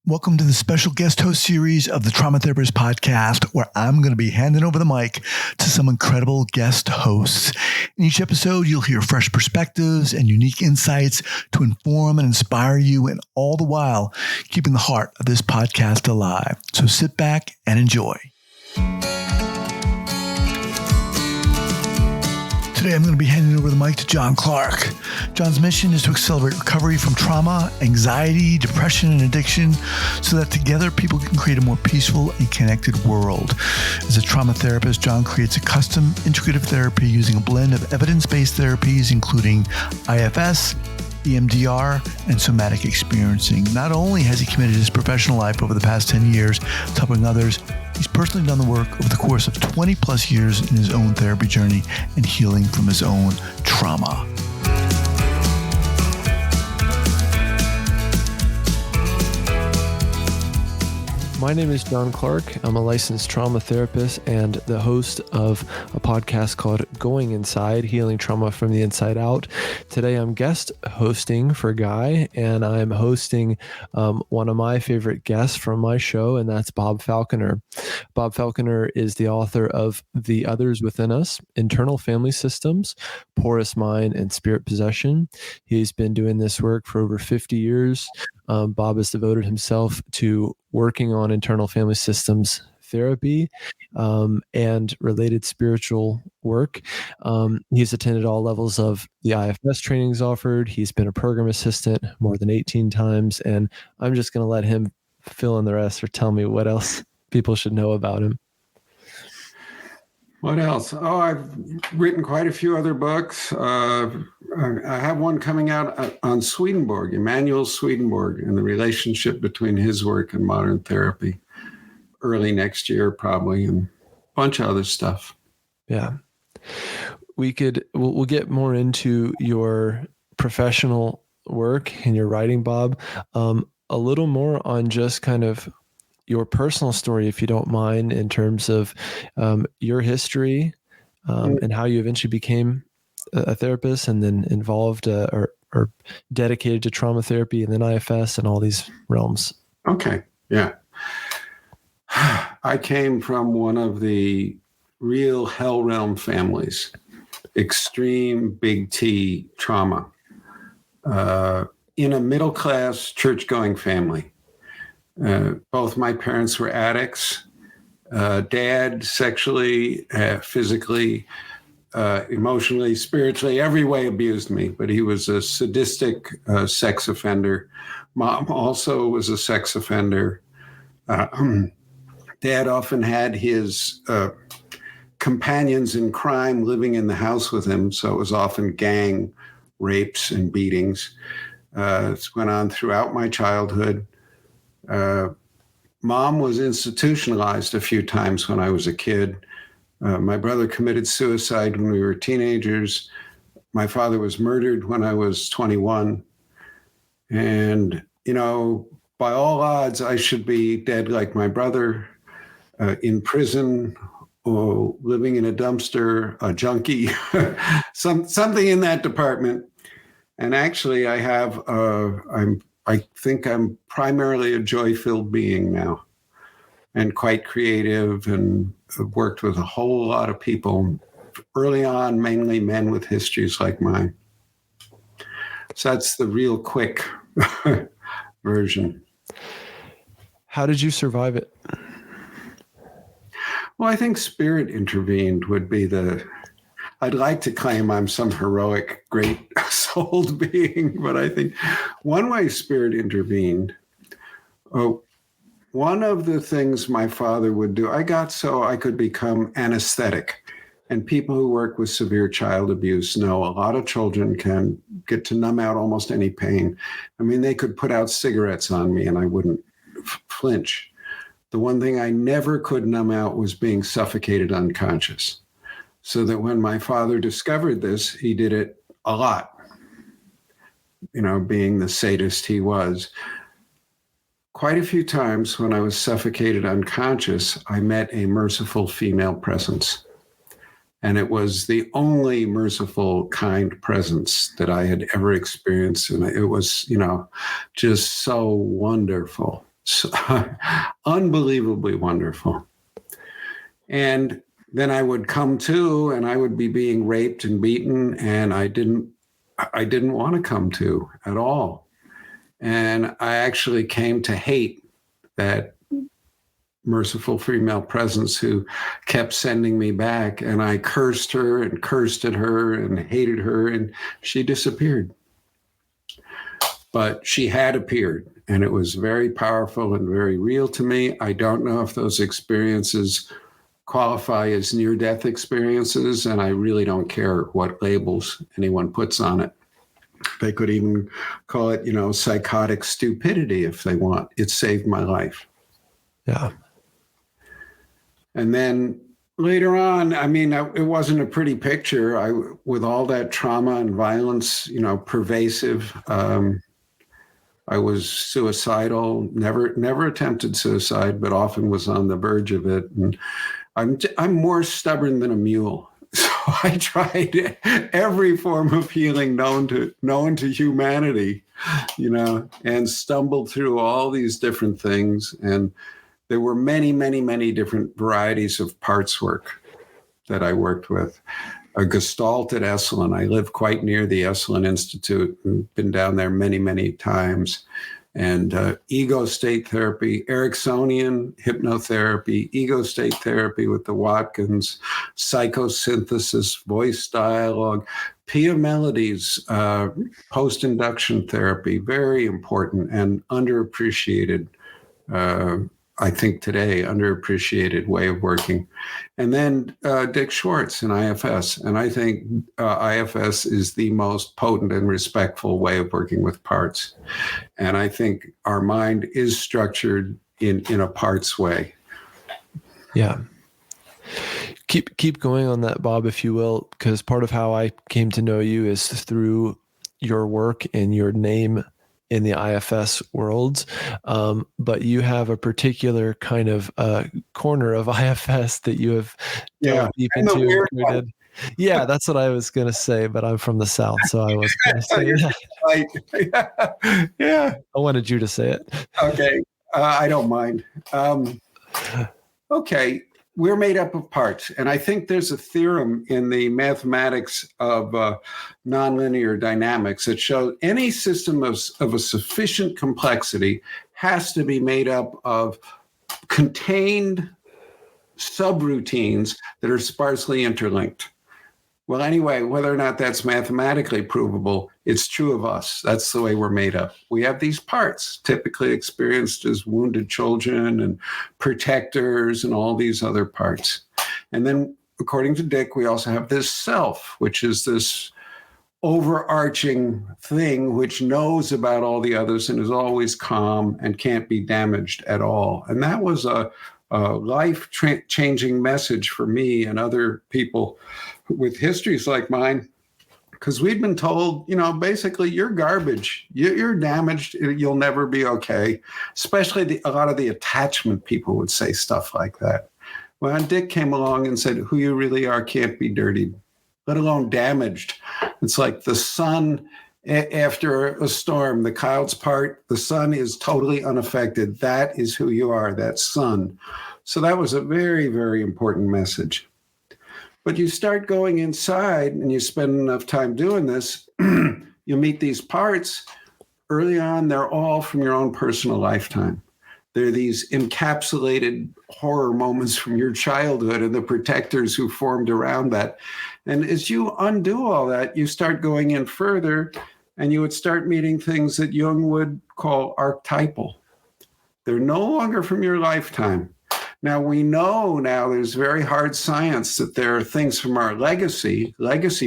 Welcome to the special guest host series of the Trauma Therapist Podcast, where I'm going to be handing over the mic to some incredible guest hosts. In each episode, you'll hear fresh perspectives and unique insights to inform and inspire you, and all the while keeping the heart of this podcast alive. So sit back and enjoy. Today, I'm going to be handing over the mic to John Clarke. John's mission is to accelerate recovery from trauma, anxiety, depression, and addiction so that together people can create a more peaceful and connected world. As a trauma therapist, John creates a custom integrative therapy using a blend of evidence-based therapies, including IFS, EMDR, and somatic experiencing. Not only has he committed his professional life over the past 10 years to helping others, he's personally done the work over the course of 20 plus years in his own therapy journey and healing from his own trauma. My name is John Clarke. I'm a licensed trauma therapist and the host of a podcast called Going Inside, Healing Trauma from the Inside Out. Today I'm guest hosting for Guy, and I'm hosting one of my favorite guests from my show, and that's Bob Falconer. Bob Falconer is the author of The Others Within Us, Internal Family Systems, Porous Mind, and Spirit Possession. He's been doing this work for over 50 years. Bob has devoted himself to working on internal family systems therapy and related spiritual work. He's attended all levels of the IFS trainings offered. He's been a program assistant more than 18 times, and I'm just going to let him fill in the rest or tell me what else people should know about him. What else? Oh, I've written quite a few other books. I have one coming out on Swedenborg, Emanuel Swedenborg, and the relationship between his work and modern therapy. Early next year, probably, and a bunch of other stuff. Yeah. We'll get more into your professional work and your writing, Bob. A little more on just kind of your personal story, if you don't mind, in terms of your history and how you eventually became a therapist and then involved or dedicated to trauma therapy and then IFS and all these realms. Okay. Yeah. I came from one of the real hell realm families, extreme big T trauma, in a middle-class church-going family. Both my parents were addicts. Dad sexually, physically, emotionally, spiritually, every way abused me, but he was a sadistic sex offender. Mom also was a sex offender. Dad often had his companions in crime living in the house with him, so it was often gang rapes and beatings. This went on throughout my childhood. Mom was institutionalized a few times when I was a kid. My brother committed suicide when we were teenagers. My father was murdered when I was 21. And, by all odds, I should be dead like my brother, in prison or living in a dumpster, a junkie, something in that department. And actually, I think I'm primarily a joy-filled being now and quite creative, and have worked with a whole lot of people early on, mainly men with histories like mine. So that's the real quick version. How did you survive it? Well, I think spirit intervened would be I'd like to claim I'm some heroic, great-souled being, but I think one way spirit intervened, one of the things my father would do, I got so I could become anesthetic. And people who work with severe child abuse know a lot of children can get to numb out almost any pain. I mean, they could put out cigarettes on me and I wouldn't flinch. The one thing I never could numb out was being suffocated unconscious. So that when my father discovered this, he did it a lot, being the sadist he was. Quite a few times when I was suffocated unconscious, I met a merciful female presence. And it was the only merciful, kind presence that I had ever experienced. And it was, just so wonderful. So, unbelievably wonderful. And then I would come to, and I would be being raped and beaten, and I didn't want to come to at all. And I actually came to hate that merciful female presence who kept sending me back. And I cursed her and cursed at her and hated her, and she disappeared. But she had appeared, and it was very powerful and very real to me. I don't know if those experiences qualify as near-death experiences, and I really don't care what labels anyone puts on it. They could even call it, psychotic stupidity if they want. It saved my life. Yeah. And then later on, it wasn't a pretty picture. With all that trauma and violence, pervasive, I was suicidal, never attempted suicide, but often was on the verge of it. And I'm more stubborn than a mule. So I tried every form of healing known to humanity, and stumbled through all these different things. And there were many, many, many different varieties of parts work that I worked with. A Gestalt at Esalen. I live quite near the Esalen Institute and been down there many, many times. And ego state therapy, Ericksonian hypnotherapy, ego state therapy with the Watkins, psychosynthesis, voice dialogue, Pia Melody's post-induction therapy, very important and underappreciated, I think today, underappreciated way of working. And then Dick Schwartz and IFS. And I think IFS is the most potent and respectful way of working with parts. And I think our mind is structured in a parts way. Yeah. Keep going on that, Bob, if you will, because part of how I came to know you is through your work and your name in the IFS world. But you have a particular kind of corner of IFS that you have dove deep into. Yeah, that's what I was going to say, but I'm from the South, so I was going to say that. Right. Yeah. I wanted you to say it. Okay. I don't mind. Okay. We're made up of parts. And I think there's a theorem in the mathematics of nonlinear dynamics that shows any system of a sufficient complexity has to be made up of contained subroutines that are sparsely interlinked. Well, anyway, whether or not that's mathematically provable, it's true of us. That's the way we're made up. We have these parts, typically experienced as wounded children and protectors and all these other parts. And then, according to Dick, we also have this self, which is this overarching thing which knows about all the others and is always calm and can't be damaged at all. And that was a life-changing message for me and other people with histories like mine, because we'd been told, basically you're garbage, you're damaged, you'll never be okay. Especially a lot of the attachment people would say stuff like that. Well, Dick came along and said, who you really are can't be dirtied, let alone damaged. It's like the sun after a storm, the clouds part, the sun is totally unaffected. That is who you are, that sun. So that was a very, very important message. But you start going inside and you spend enough time doing this, you meet these parts. Early on, they're all from your own personal lifetime. They're these encapsulated horror moments from your childhood and the protectors who formed around that. And as you undo all that, you start going in further and you would start meeting things that Jung would call archetypal. They're no longer from your lifetime. Now, we know now there's very hard science that there are things from our legacy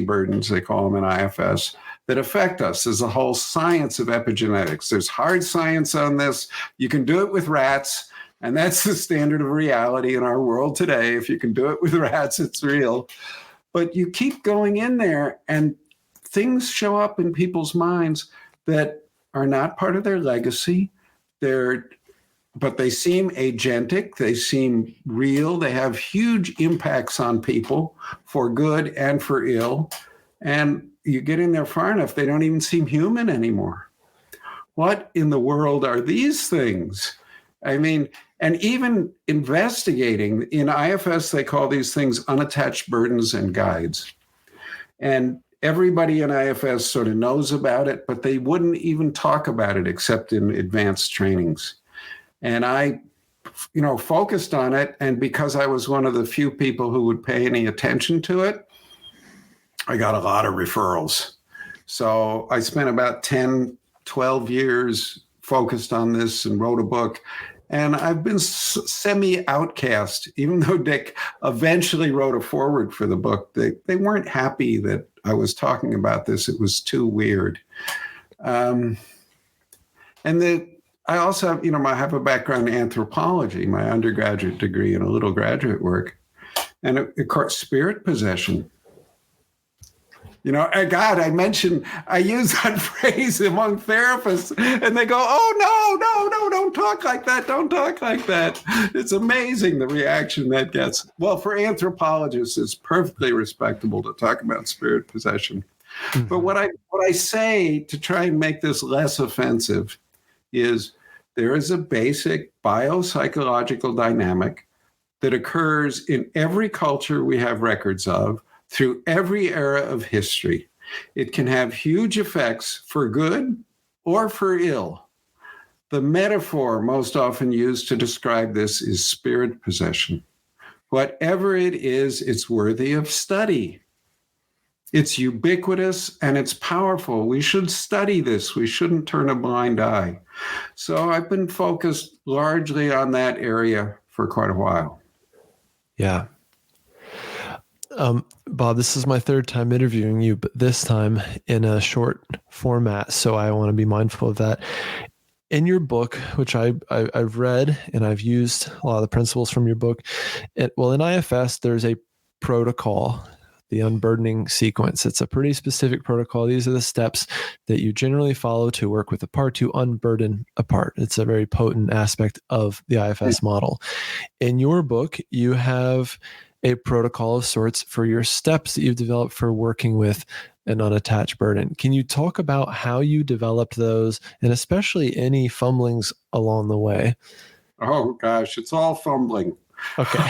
burdens, they call them in IFS, that affect us. There's a whole science of epigenetics. There's hard science on this. You can do it with rats, and that's the standard of reality in our world today. If you can do it with rats, it's real. But you keep going in there, and things show up in people's minds that are not part of their legacy. But they seem agentic, they seem real, they have huge impacts on people for good and for ill. And you get in there far enough, they don't even seem human anymore. What in the world are these things? I mean, and even investigating in IFS, they call these things unattached burdens and guides. And everybody in IFS sort of knows about it, but they wouldn't even talk about it except in advanced trainings. And I, focused on it. And because I was one of the few people who would pay any attention to it, I got a lot of referrals. So I spent about 10, 12 years focused on this and wrote a book. And I've been semi-outcast, even though Dick eventually wrote a foreword for the book. They weren't happy that I was talking about this. It was too weird. I also have, I have a background in anthropology, my undergraduate degree and a little graduate work. And of course, spirit possession. God, I use that phrase among therapists and they go, oh, no, don't talk like that. Don't talk like that. It's amazing the reaction that gets. Well, for anthropologists, it's perfectly respectable to talk about spirit possession. Mm-hmm. But what I say to try and make this less offensive is there is a basic biopsychological dynamic that occurs in every culture we have records of, through every era of history. It can have huge effects for good or for ill. The metaphor most often used to describe this is spirit possession. Whatever it is, it's worthy of study. It's ubiquitous and it's powerful. We should study this. We shouldn't turn a blind eye. So I've been focused largely on that area for quite a while. Yeah. Bob, this is my third time interviewing you, but this time in a short format. So I want to be mindful of that. In your book, which I've read and I've used a lot of the principles from your book. In IFS, there's a protocol, the unburdening sequence. It's a pretty specific protocol. These are the steps that you generally follow to work with a part to unburden a part. It's a very potent aspect of the IFS model. In your book, you have a protocol of sorts for your steps that you've developed for working with an unattached burden. Can you talk about how you developed those and especially any fumblings along the way? Oh gosh, it's all fumbling. Okay.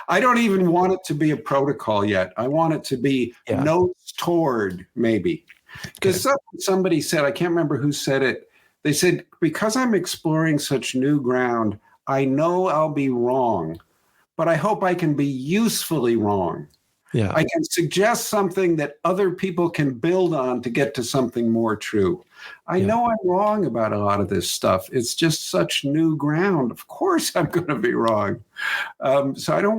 I don't even want it to be a protocol yet. I want it to be notes toward maybe. Because somebody said, I can't remember who said it. They said, because I'm exploring such new ground, I know I'll be wrong, but I hope I can be usefully wrong. Yeah. I can suggest something that other people can build on to get to something more true. I know I'm wrong about a lot of this stuff. It's just such new ground. Of course I'm going to be wrong. So I don't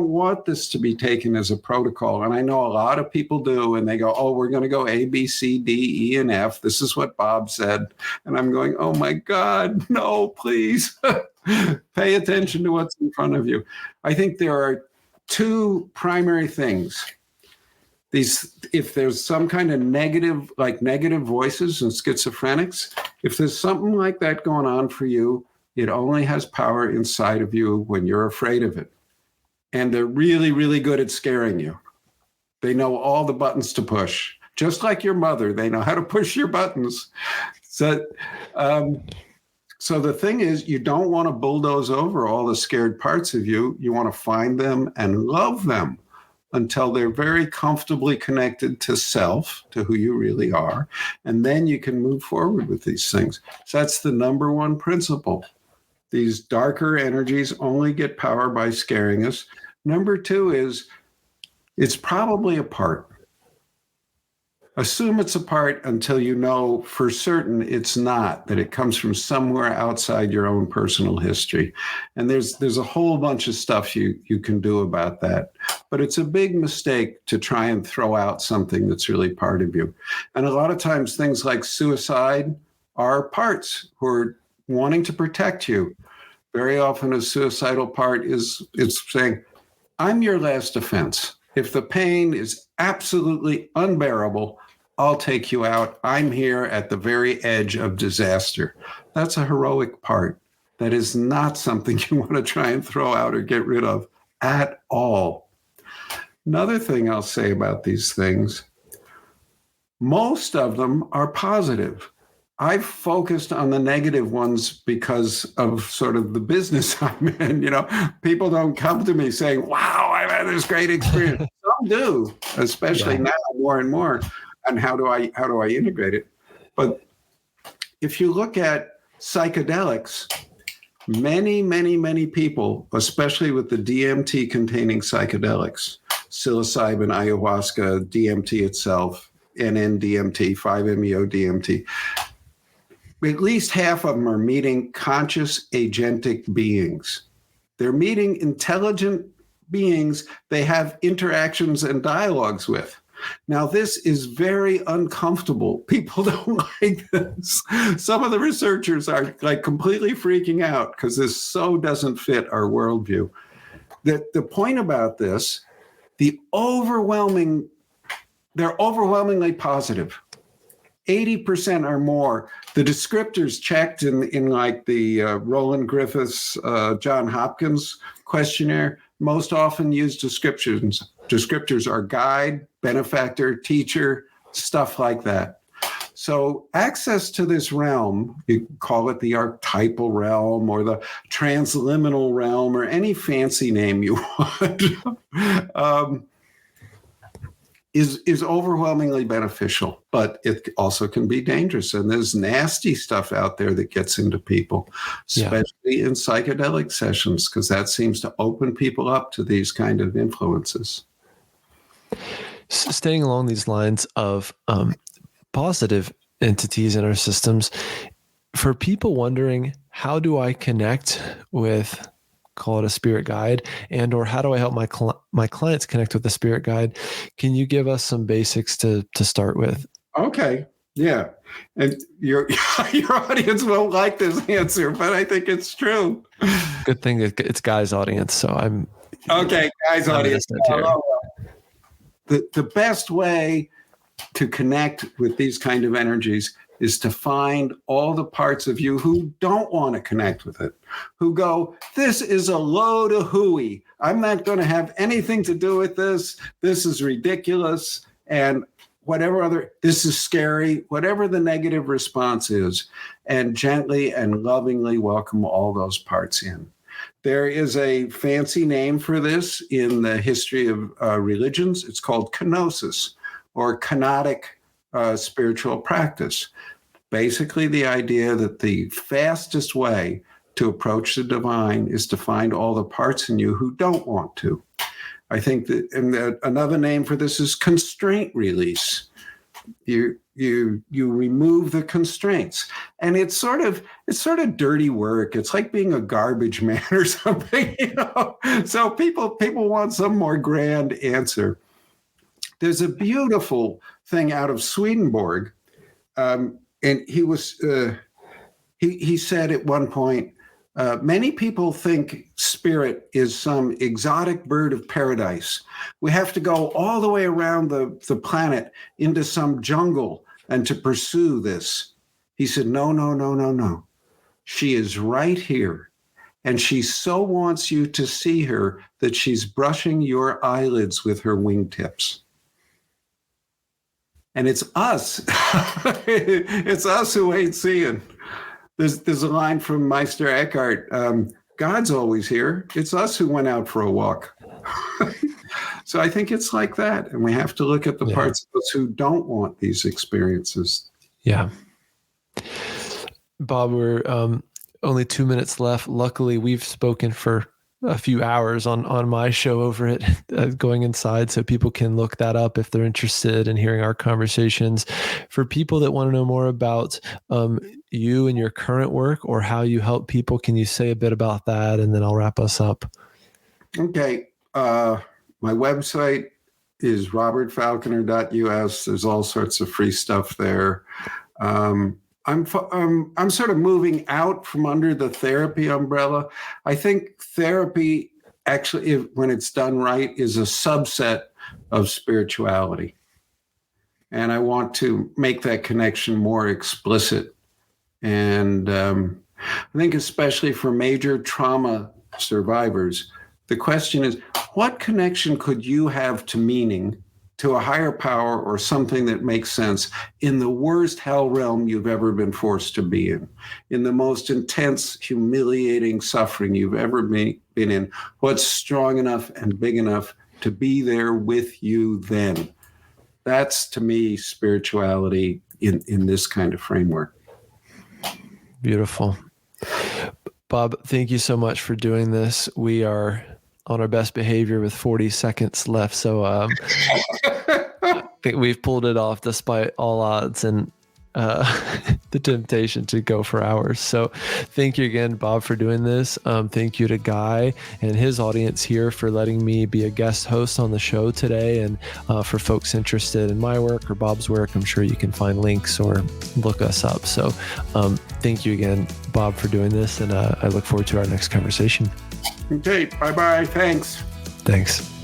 want this to be taken as a protocol. And I know a lot of people do, and they go, oh, we're going to go A, B, C, D, E, and F. This is what Bob said. And I'm going, oh my God, no, please. Pay attention to what's in front of you. I think there are two primary things. If there's some kind of negative voices and schizophrenics, if there's something like that going on for you, it only has power inside of you when you're afraid of it. And they're really, really good at scaring you. They know all the buttons to push. Just like your mother, they know how to push your buttons. So the thing is, you don't want to bulldoze over all the scared parts of you. You want to find them and love them until they're very comfortably connected to self, to who you really are. And then you can move forward with these things. So that's the number one principle. These darker energies only get power by scaring us. Number two is, it's probably a part. Assume it's a part until you know for certain it's not, that it comes from somewhere outside your own personal history. And there's a whole bunch of stuff you can do about that. But it's a big mistake to try and throw out something that's really part of you. And a lot of times things like suicide are parts who are wanting to protect you. Very often a suicidal part is saying, I'm your last defense. If the pain is absolutely unbearable, I'll take you out. I'm here at the very edge of disaster. That's a heroic part. That is not something you want to try and throw out or get rid of at all. Another thing I'll say about these things, most of them are positive. I've focused on the negative ones because of sort of the business I'm in. People don't come to me saying, wow, I've had this great experience. Some do, especially now more and more. And how do I integrate it? But if you look at psychedelics, many, many, many people, especially with the DMT containing psychedelics, psilocybin, ayahuasca, DMT itself, NN-DMT, 5-MeO-DMT, at least half of them are meeting conscious agentic beings. They're meeting intelligent beings they have interactions and dialogues with. Now, this is very uncomfortable. People don't like this. Some of the researchers are like completely freaking out because this so doesn't fit our worldview. The point about this, they're overwhelmingly positive. 80% or more. The descriptors checked in like the Roland Griffiths, John Hopkins questionnaire, most often used descriptions. Descriptors are guide, benefactor, teacher, stuff like that. So access to this realm, you call it the archetypal realm or the transliminal realm or any fancy name you want, is overwhelmingly beneficial, but it also can be dangerous. And there's nasty stuff out there that gets into people, especially in psychedelic sessions, because that seems to open people up to these kind of influences. Staying along these lines of positive entities in our systems, for people wondering, how do I connect with, call it a spirit guide, and or how do I help my clients connect with the spirit guide? Can you give us some basics to start with? Okay. Yeah. And your audience won't like this answer, but I think it's true. Good thing it's Guy's audience, so I'm okay. Guy's audience. The best way to connect with these kind of energies is to find all the parts of you who don't want to connect with it, who go, this is a load of hooey. I'm not going to have anything to do with this. This is ridiculous. And this is scary, whatever the negative response is, and gently and lovingly welcome all those parts in. There is a fancy name for this in the history of religions. It's called kenosis, or kenotic spiritual practice. Basically, the idea that the fastest way to approach the divine is to find all the parts in you who don't want to. I think that another name for this is constraint release. You remove the constraints, and it's sort of dirty work. It's like being a garbage man or something, So people want some more grand answer. There's a beautiful thing out of Swedenborg, and he said at one point, many people think spirit is some exotic bird of paradise. We have to go all the way around the planet into some jungle and to pursue this. He said, no. She is right here. And she so wants you to see her that she's brushing your eyelids with her wingtips. And it's us. It's us who ain't seeing. There's a line from Meister Eckhart, God's always here. It's us who went out for a walk. So I think it's like that. And we have to look at the parts of us who don't want these experiences. Yeah. Bob, we're only 2 minutes left. Luckily, we've spoken for a few hours on my show over at Going Inside, so people can look that up if they're interested in hearing our conversations. For people that want to know more about you and your current work or how you help people, can you say a bit about that, and then I'll wrap us up? Okay. My website is robertfalconer.us. There's all sorts of free stuff there. I'm sort of moving out from under the therapy umbrella. I think therapy actually, when it's done right, is a subset of spirituality. And I want to make that connection more explicit. And I think especially for major trauma survivors, the question is, what connection could you have to meaning to a higher power or something that makes sense in the worst hell realm you've ever been forced to be in the most intense, humiliating suffering you've ever been in, what's strong enough and big enough to be there with you then? That's, to me, spirituality in this kind of framework. Beautiful. Bob, thank you so much for doing this. We are on our best behavior with 40 seconds left. So I think we've pulled it off despite all odds and the temptation to go for hours. So thank you again, Bob, for doing this. Thank you to Guy and his audience here for letting me be a guest host on the show today. And for folks interested in my work or Bob's work, I'm sure you can find links or look us up. So thank you again, Bob, for doing this. And I look forward to our next conversation. Okay, bye-bye. Thanks. Thanks.